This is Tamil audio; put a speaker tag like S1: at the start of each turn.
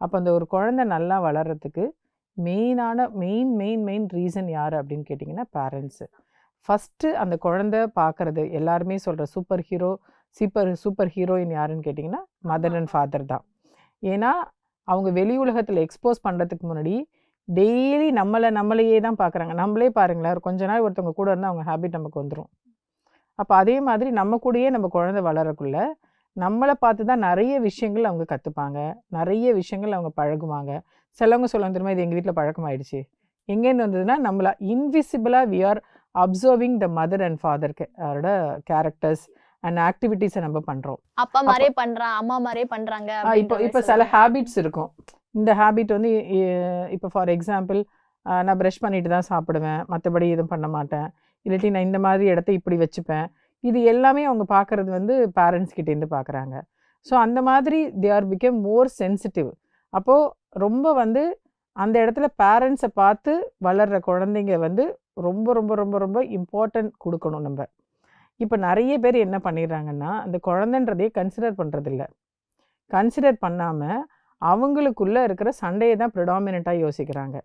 S1: அப்போ அந்த ஒரு குழந்தை நல்லா வளர்கிறதுக்கு மெயின் ரீசன் யார் அப்படின்னு கேட்டிங்கன்னா பேரண்ட்ஸு. ஃபஸ்ட்டு அந்த குழந்தை பார்க்குறது எல்லாருமே சொல்கிற சூப்பர் ஹீரோயின் யாருன்னு கேட்டிங்கன்னா மதர் அண்ட் ஃபாதர் தான். ஏன்னா அவங்க வெளி உலகத்தில் எக்ஸ்போஸ் பண்ணுறதுக்கு முன்னாடி டெய்லி நம்மளையே தான் பார்க்குறாங்க. நம்மளே பாருங்களேன், கொஞ்ச நாள் ஒருத்தவங்க கூட இருந்தால் அவங்க ஹேபிட் நமக்கு வந்துடும். அப்போ அதே மாதிரி நம்ம கூடயே நம்ம குழந்தை வளரக்குள்ள நம்மளை பார்த்து தான் நிறைய விஷயங்கள் அவங்க கற்றுப்பாங்க, நிறைய விஷயங்கள் அவங்க பழகுவாங்க. சிலவங்க சொல்லுவாங்க தெரியுமா, இது எங்கள் வீட்டில் பழக்கமாயிடுச்சு. எங்கேருந்து வந்ததுன்னா நம்மள இன்விசிபிளாக we are observing the mother and ஃபாதருக்கு அவரோட கேரக்டர்ஸ் அண்ட் ஆக்டிவிட்டீஸை நம்ம பண்ணுறோம்.
S2: அப்பா மாதிரியே பண்ணுறான், அம்மா மாதிரியே பண்ணுறாங்க.
S1: இப்போ சில ஹேபிட்ஸ் இருக்கும். இந்த ஹேபிட் வந்து இப்போ ஃபார் எக்ஸாம்பிள் நான் ப்ரஷ் பண்ணிட்டு தான் சாப்பிடுவேன், மற்றபடி எதுவும் பண்ண மாட்டேன், இல்லாட்டி நான் இந்த மாதிரி இடத்த இப்படி வச்சுப்பேன். இது எல்லாமே அவங்க பார்க்குறது வந்து பேரண்ட்ஸ் கிட்டேருந்து பார்க்குறாங்க. ஸோ அந்த மாதிரி they are become more sensitive. அப்போது ரொம்ப வந்து அந்த இடத்துல பேரண்ட்ஸை பார்த்து வளர்கிற குழந்தைங்க வந்து ரொம்ப ரொம்ப ரொம்ப ரொம்ப இம்பார்ட்டன்ட் கொடுக்கணும் நம்ம. இப்போ நிறைய பேர் என்ன பண்ணிடுறாங்கன்னா, அந்த குழந்தைன்றதையே கன்சிடர் பண்ணுறதில்ல. கன்சிடர் பண்ணாமல் அவங்களுக்குள்ளே இருக்கிற சண்டையை தான் ப்ரிடாமினண்ட்டாக யோசிக்கிறாங்க.